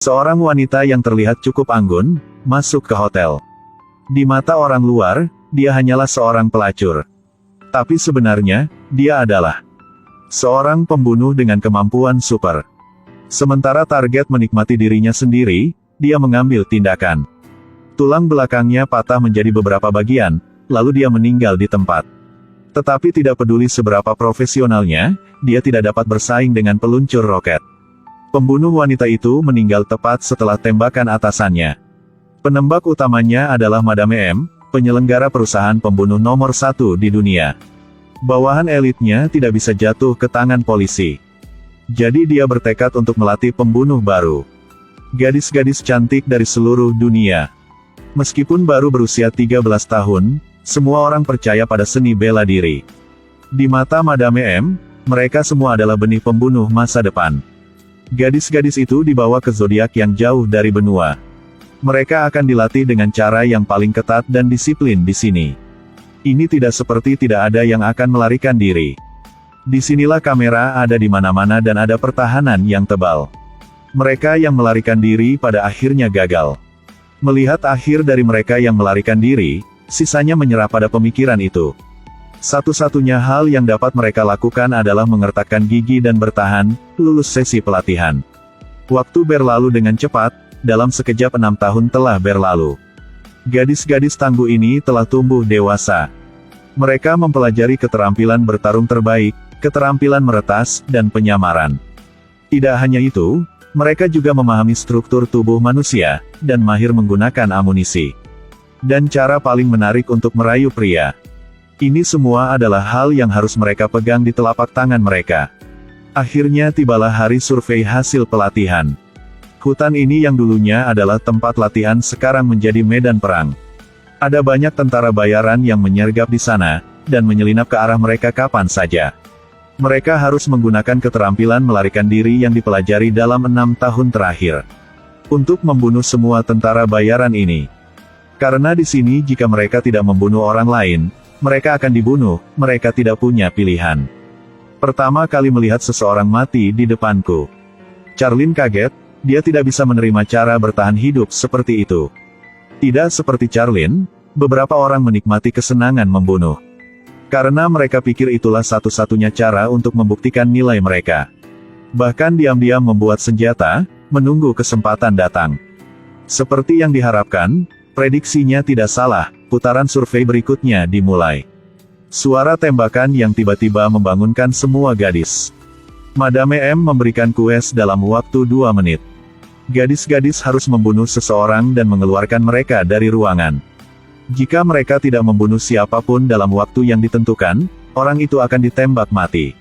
Seorang wanita yang terlihat cukup anggun, masuk ke hotel. Di mata orang luar, dia hanyalah seorang pelacur. Tapi sebenarnya, dia adalah seorang pembunuh dengan kemampuan super. Sementara target menikmati dirinya sendiri, dia mengambil tindakan. Tulang belakangnya patah menjadi beberapa bagian, lalu dia meninggal di tempat. Tetapi tidak peduli seberapa profesionalnya, dia tidak dapat bersaing dengan peluncur roket. Pembunuh wanita itu meninggal tepat setelah tembakan atasannya. Penembak utamanya adalah Madame M, penyelenggara perusahaan pembunuh nomor 1 di dunia. Bawahan elitnya tidak bisa jatuh ke tangan polisi. Jadi dia bertekad untuk melatih pembunuh baru. Gadis-gadis cantik dari seluruh dunia. Meskipun baru berusia 13 tahun, semua orang percaya pada seni bela diri. Di mata Madame M, mereka semua adalah benih pembunuh masa depan. Gadis-gadis itu dibawa ke zodiak yang jauh dari benua. Mereka akan dilatih dengan cara yang paling ketat dan disiplin di sini. Ini tidak seperti tidak ada yang akan melarikan diri. Disinilah kamera ada di mana-mana dan ada pertahanan yang tebal. Mereka yang melarikan diri pada akhirnya gagal. Melihat akhir dari mereka yang melarikan diri, sisanya menyerah pada pemikiran itu. Satu-satunya hal yang dapat mereka lakukan adalah mengertakkan gigi dan bertahan, lulus sesi pelatihan. Waktu berlalu dengan cepat, dalam sekejap 6 tahun telah berlalu. Gadis-gadis tangguh ini telah tumbuh dewasa. Mereka mempelajari keterampilan bertarung terbaik, keterampilan meretas, dan penyamaran. Tidak hanya itu, mereka juga memahami struktur tubuh manusia, dan mahir menggunakan amunisi. Dan cara paling menarik untuk merayu pria. Ini semua adalah hal yang harus mereka pegang di telapak tangan mereka. Akhirnya tibalah hari survei hasil pelatihan. Hutan ini yang dulunya adalah tempat latihan sekarang menjadi medan perang. Ada banyak tentara bayaran yang menyergap di sana, dan menyelinap ke arah mereka kapan saja. Mereka harus menggunakan keterampilan melarikan diri yang dipelajari dalam 6 tahun terakhir. Untuk membunuh semua tentara bayaran ini. Karena di sini jika mereka tidak membunuh orang lain, mereka akan dibunuh, mereka tidak punya pilihan. Pertama kali melihat seseorang mati di depanku. Charlene kaget, dia tidak bisa menerima cara bertahan hidup seperti itu. Tidak seperti Charlene, beberapa orang menikmati kesenangan membunuh. Karena mereka pikir itulah satu-satunya cara untuk membuktikan nilai mereka. Bahkan diam-diam membuat senjata, menunggu kesempatan datang. Seperti yang diharapkan, prediksinya tidak salah. Putaran survei berikutnya dimulai. Suara tembakan yang tiba-tiba membangunkan semua gadis. Madame M memberikan kues dalam waktu 2 menit. Gadis-gadis harus membunuh seseorang dan mengeluarkan mereka dari ruangan. Jika mereka tidak membunuh siapapun dalam waktu yang ditentukan, orang itu akan ditembak mati.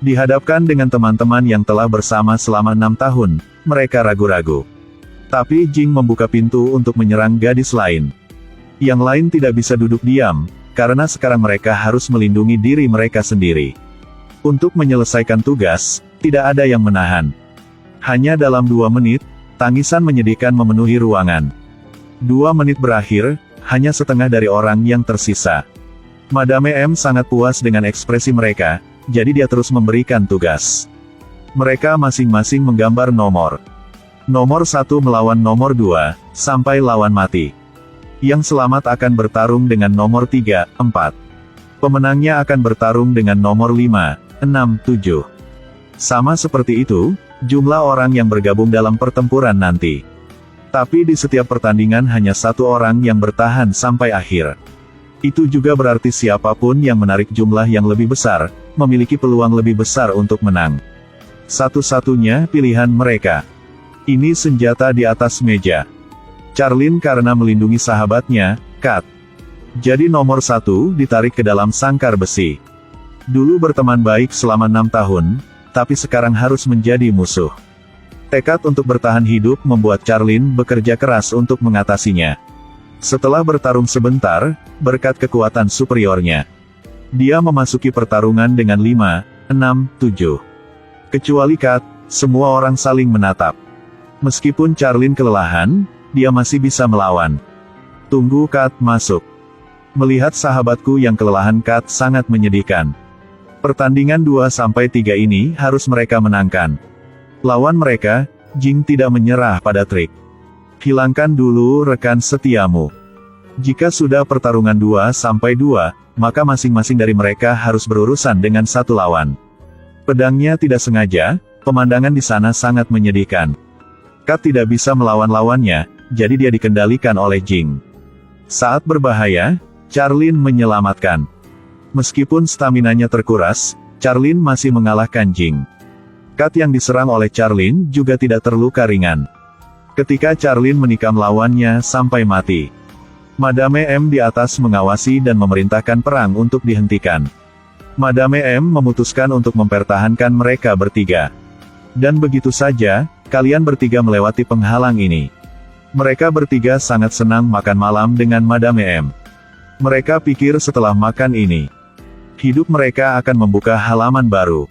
Dihadapkan dengan teman-teman yang telah bersama selama 6 tahun, mereka ragu-ragu. Tapi Jing membuka pintu untuk menyerang gadis lain. Yang lain tidak bisa duduk diam, karena sekarang mereka harus melindungi diri mereka sendiri. Untuk menyelesaikan tugas, tidak ada yang menahan. Hanya dalam 2 menit, tangisan menyedihkan memenuhi ruangan. 2 menit berakhir, hanya setengah dari orang yang tersisa. Madame M sangat puas dengan ekspresi mereka, jadi dia terus memberikan tugas. Mereka masing-masing menggambar nomor. Nomor 1 melawan nomor 2, sampai lawan mati. Yang selamat akan bertarung dengan nomor 3, 4. Pemenangnya akan bertarung dengan nomor 5, 6, 7. Sama seperti itu, jumlah orang yang bergabung dalam pertempuran nanti. Tapi di setiap pertandingan hanya 1 orang yang bertahan sampai akhir. Itu juga berarti siapapun yang menarik jumlah yang lebih besar, memiliki peluang lebih besar untuk menang. Satu-satunya pilihan mereka. Ini senjata di atas meja. Charlene karena melindungi sahabatnya, Kat. Jadi nomor 1 ditarik ke dalam sangkar besi. Dulu berteman baik selama 6 tahun, tapi sekarang harus menjadi musuh. Tekad untuk bertahan hidup membuat Charlene bekerja keras untuk mengatasinya. Setelah bertarung sebentar, berkat kekuatan superiornya, dia memasuki pertarungan dengan 5, 6, 7. Kecuali Kat, semua orang saling menatap. Meskipun Charlene kelelahan, dia masih bisa melawan. Tunggu Kat masuk. Melihat sahabatku yang kelelahan Kat sangat menyedihkan. Pertandingan 2-3 ini harus mereka menangkan. Lawan mereka, Jing tidak menyerah pada trik. Hilangkan dulu rekan setiamu. Jika sudah pertarungan 2-2, maka masing-masing dari mereka harus berurusan dengan satu lawan. Pedangnya tidak sengaja, pemandangan di sana sangat menyedihkan. Kat tidak bisa melawan lawannya, jadi dia dikendalikan oleh Jing. Saat berbahaya, Charlene menyelamatkan. Meskipun staminanya terkuras, Charlene masih mengalahkan Jing. Kat yang diserang oleh Charlene juga tidak terluka ringan. Ketika Charlene menikam lawannya sampai mati, Madame M di atas mengawasi dan memerintahkan perang untuk dihentikan. Madame M memutuskan untuk mempertahankan mereka bertiga. Dan begitu saja, kalian bertiga melewati penghalang ini. Mereka bertiga sangat senang makan malam dengan Madame M. Mereka pikir setelah makan ini, hidup mereka akan membuka halaman baru.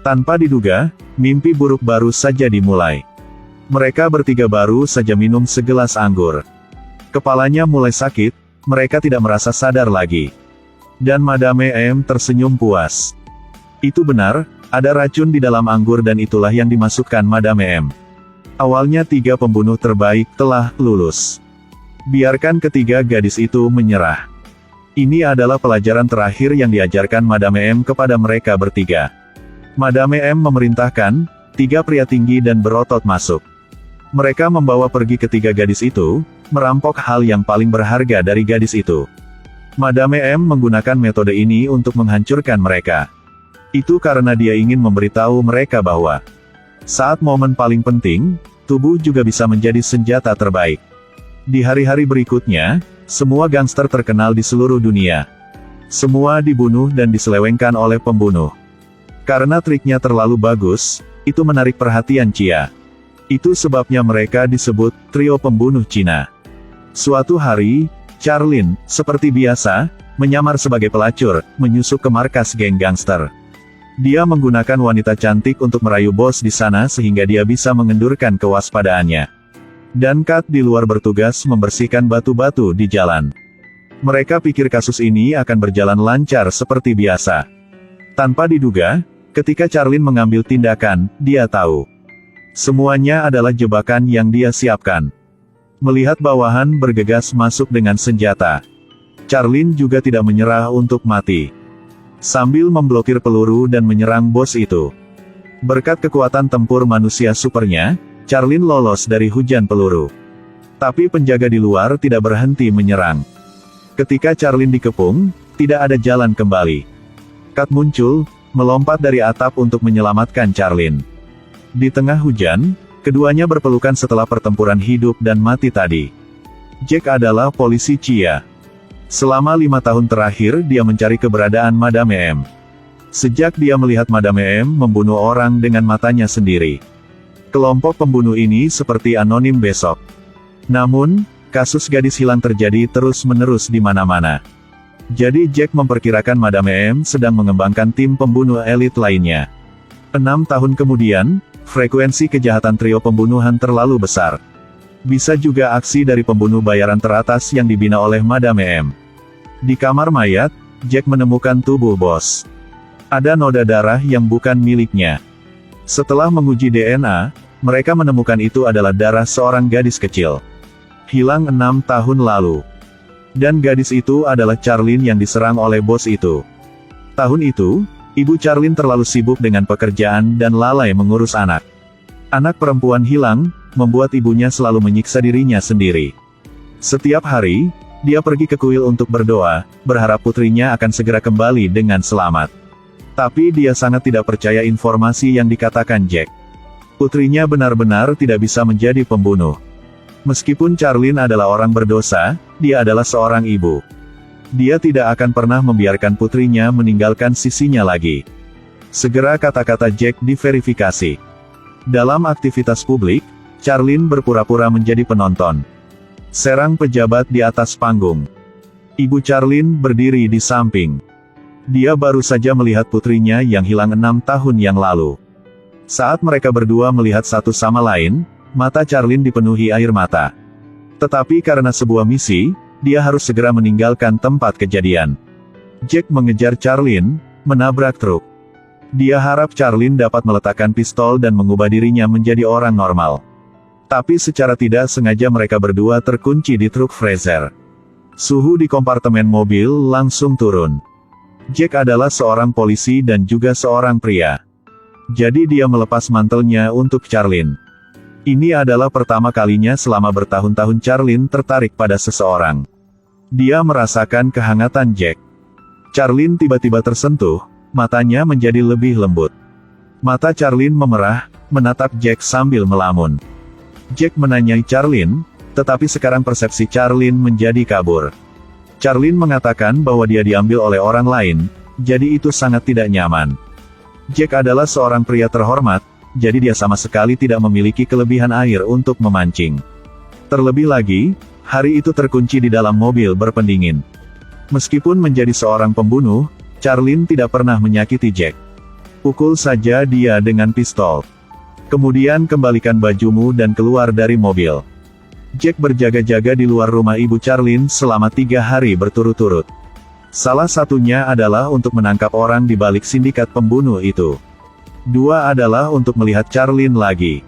Tanpa diduga, mimpi buruk baru saja dimulai. Mereka bertiga baru saja minum segelas anggur. Kepalanya mulai sakit, mereka tidak merasa sadar lagi. Dan Madame M tersenyum puas. Itu benar, ada racun di dalam anggur dan itulah yang dimasukkan Madame M. Awalnya 3 pembunuh terbaik telah lulus. Biarkan ketiga gadis itu menyerah. Ini adalah pelajaran terakhir yang diajarkan Madame M kepada mereka bertiga. Madame M memerintahkan 3 pria tinggi dan berotot masuk. Mereka membawa pergi ketiga gadis itu, merampok hal yang paling berharga dari gadis itu. Madame M menggunakan metode ini untuk menghancurkan mereka. Itu karena dia ingin memberitahu mereka bahwa saat momen paling penting, tubuh juga bisa menjadi senjata terbaik. Di hari-hari berikutnya, semua gangster terkenal di seluruh dunia. Semua dibunuh dan diselewengkan oleh pembunuh. Karena triknya terlalu bagus, itu menarik perhatian Chia. Itu sebabnya mereka disebut trio pembunuh Cina. Suatu hari, Charlene, seperti biasa, menyamar sebagai pelacur, menyusup ke markas geng gangster. Dia menggunakan wanita cantik untuk merayu bos di sana sehingga dia bisa mengendurkan kewaspadaannya. Dan Kat di luar bertugas membersihkan batu-batu di jalan. Mereka pikir kasus ini akan berjalan lancar seperti biasa. Tanpa diduga, ketika Charlene mengambil tindakan, dia tahu. Semuanya adalah jebakan yang dia siapkan. Melihat bawahan bergegas masuk dengan senjata, Charlene juga tidak menyerah untuk mati. Sambil memblokir peluru dan menyerang bos itu. Berkat kekuatan tempur manusia supernya, Charlene lolos dari hujan peluru. Tapi penjaga di luar tidak berhenti menyerang. Ketika Charlene dikepung, tidak ada jalan kembali. Kat muncul, melompat dari atap untuk menyelamatkan Charlene. Di tengah hujan, keduanya berpelukan setelah pertempuran hidup dan mati tadi. Jack adalah polisi Chia. Selama 5 tahun terakhir dia mencari keberadaan Madame M. Sejak dia melihat Madame M membunuh orang dengan matanya sendiri. Kelompok pembunuh ini seperti anonim besok. Namun, kasus gadis hilang terjadi terus-menerus di mana-mana. Jadi Jack memperkirakan Madame M sedang mengembangkan tim pembunuh elit lainnya. 6 tahun kemudian, frekuensi kejahatan trio pembunuhan terlalu besar. Bisa juga aksi dari pembunuh bayaran teratas yang dibina oleh Madame M. Di kamar mayat, Jack menemukan tubuh bos. Ada noda darah yang bukan miliknya. Setelah menguji DNA, mereka menemukan itu adalah darah seorang gadis kecil. Hilang 6 tahun lalu. Dan gadis itu adalah Charlene yang diserang oleh bos itu. Tahun itu, Ibu Charlene terlalu sibuk dengan pekerjaan dan lalai mengurus anak. Anak perempuan hilang, membuat ibunya selalu menyiksa dirinya sendiri. Setiap hari, dia pergi ke kuil untuk berdoa, berharap putrinya akan segera kembali dengan selamat. Tapi dia sangat tidak percaya informasi yang dikatakan Jack. Putrinya benar-benar tidak bisa menjadi pembunuh. Meskipun Charlene adalah orang berdosa, dia adalah seorang ibu. Dia tidak akan pernah membiarkan putrinya meninggalkan sisinya lagi. Segera kata-kata Jack diverifikasi. Dalam aktivitas publik, Charlene berpura-pura menjadi penonton. Serang pejabat di atas panggung. Ibu Charlene berdiri di samping. Dia baru saja melihat putrinya yang hilang 6 tahun yang lalu. Saat mereka berdua melihat satu sama lain, mata Charlene dipenuhi air mata. Tetapi karena sebuah misi, dia harus segera meninggalkan tempat kejadian. Jack mengejar Charlene, menabrak truk. Dia harap Charlene dapat meletakkan pistol dan mengubah dirinya menjadi orang normal. Tapi secara tidak sengaja mereka berdua terkunci di truk Fraser. Suhu di kompartemen mobil langsung turun. Jack adalah seorang polisi dan juga seorang pria. Jadi dia melepas mantelnya untuk Charlene. Ini adalah pertama kalinya selama bertahun-tahun Charlene tertarik pada seseorang. Dia merasakan kehangatan Jack. Charlene tiba-tiba tersentuh, matanya menjadi lebih lembut. Mata Charlene memerah, menatap Jack sambil melamun. Jack menanyai Charlene, tetapi sekarang persepsi Charlene menjadi kabur. Charlene mengatakan bahwa dia diambil oleh orang lain, jadi itu sangat tidak nyaman. Jack adalah seorang pria terhormat, jadi dia sama sekali tidak memiliki kelebihan air untuk memancing. Terlebih lagi, hari itu terkunci di dalam mobil berpendingin. Meskipun menjadi seorang pembunuh, Charlene tidak pernah menyakiti Jack. Pukul saja dia dengan pistol. Kemudian kembalikan bajumu dan keluar dari mobil. Jack berjaga-jaga di luar rumah ibu Charlene selama 3 hari berturut-turut. Salah satunya adalah untuk menangkap orang di balik sindikat pembunuh itu. 2 adalah untuk melihat Charlene lagi.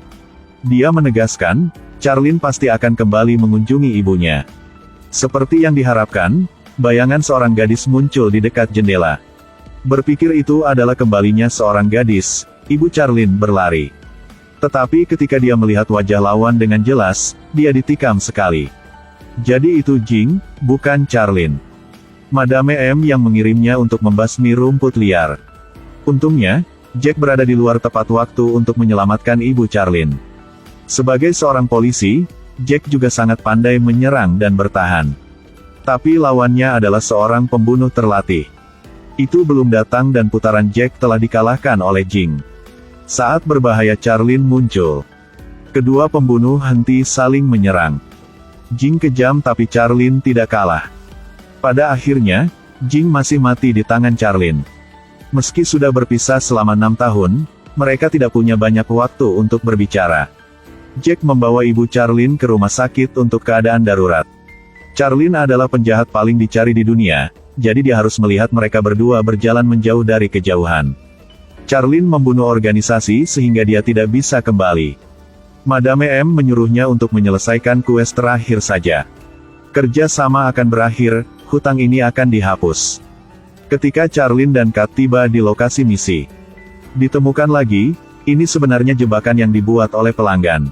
Dia menegaskan, Charlene pasti akan kembali mengunjungi ibunya. Seperti yang diharapkan, bayangan seorang gadis muncul di dekat jendela. Berpikir itu adalah kembalinya seorang gadis, ibu Charlene berlari. Tetapi ketika dia melihat wajah lawan dengan jelas, dia ditikam sekali. Jadi itu Jing, bukan Charlene. Madame M yang mengirimnya untuk membasmi rumput liar. Untungnya, Jack berada di luar tepat waktu untuk menyelamatkan ibu Charlene. Sebagai seorang polisi, Jack juga sangat pandai menyerang dan bertahan. Tapi lawannya adalah seorang pembunuh terlatih. Itu belum datang dan putaran Jack telah dikalahkan oleh Jing. Saat berbahaya Charlene muncul. Kedua pembunuh henti saling menyerang. Jing kejam tapi Charlene tidak kalah. Pada akhirnya, Jing masih mati di tangan Charlene. Meski sudah berpisah selama 6 tahun, mereka tidak punya banyak waktu untuk berbicara. Jack membawa ibu Charlene ke rumah sakit untuk keadaan darurat. Charlene adalah penjahat paling dicari di dunia, jadi dia harus melihat mereka berdua berjalan menjauh dari kejauhan. Charlene membunuh organisasi sehingga dia tidak bisa kembali. Madame M menyuruhnya untuk menyelesaikan kues terakhir saja. Kerja sama akan berakhir, hutang ini akan dihapus. Ketika Charlene dan Kat tiba di lokasi misi, ditemukan lagi, ini sebenarnya jebakan yang dibuat oleh pelanggan.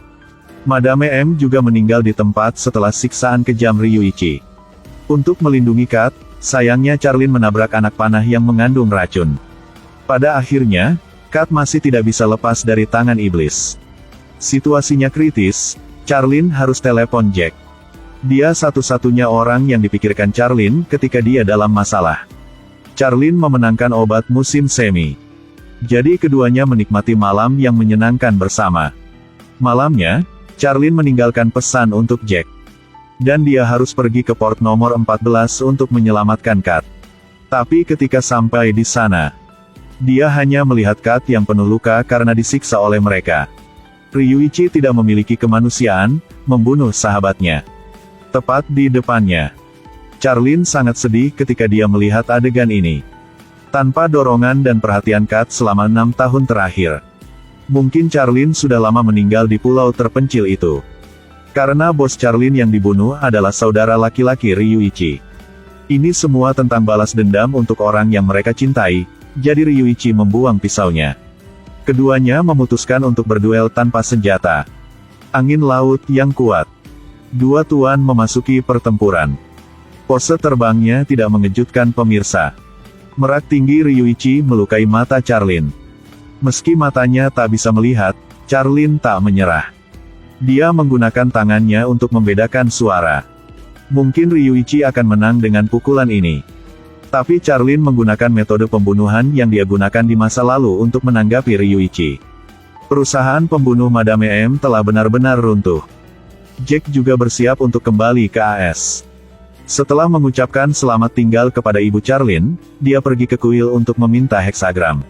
Madame M juga meninggal di tempat setelah siksaan kejam Ryuichi. Untuk melindungi Kat, sayangnya Charlene menabrak anak panah yang mengandung racun. Pada akhirnya, Kat masih tidak bisa lepas dari tangan iblis. Situasinya kritis, Charlene harus telepon Jack. Dia satu-satunya orang yang dipikirkan Charlene ketika dia dalam masalah. Charlene memenangkan obat musim semi. Jadi keduanya menikmati malam yang menyenangkan bersama. Malamnya, Charlene meninggalkan pesan untuk Jack. Dan dia harus pergi ke port nomor 14 untuk menyelamatkan Kat. Tapi ketika sampai di sana, dia hanya melihat Kat yang penuh luka karena disiksa oleh mereka. Ryuichi tidak memiliki kemanusiaan, membunuh sahabatnya. Tepat di depannya. Charlene sangat sedih ketika dia melihat adegan ini. Tanpa dorongan dan perhatian Kat selama 6 tahun terakhir. Mungkin Charlene sudah lama meninggal di pulau terpencil itu. Karena bos Charlene yang dibunuh adalah saudara laki-laki Ryuichi. Ini semua tentang balas dendam untuk orang yang mereka cintai, jadi Ryuichi membuang pisaunya. Keduanya memutuskan untuk berduel tanpa senjata. Angin laut yang kuat. 2 tuan memasuki pertempuran. Pose terbangnya tidak mengejutkan pemirsa. Merak tinggi Ryuichi melukai mata Charlene. Meski matanya tak bisa melihat, Charlene tak menyerah. Dia menggunakan tangannya untuk membedakan suara. Mungkin Ryuichi akan menang dengan pukulan ini. Tapi Charlene menggunakan metode pembunuhan yang dia gunakan di masa lalu untuk menanggapi Ryuichi. Perusahaan pembunuh Madame M telah benar-benar runtuh. Jack juga bersiap untuk kembali ke AS. Setelah mengucapkan selamat tinggal kepada ibu Charlene, dia pergi ke kuil untuk meminta heksagram.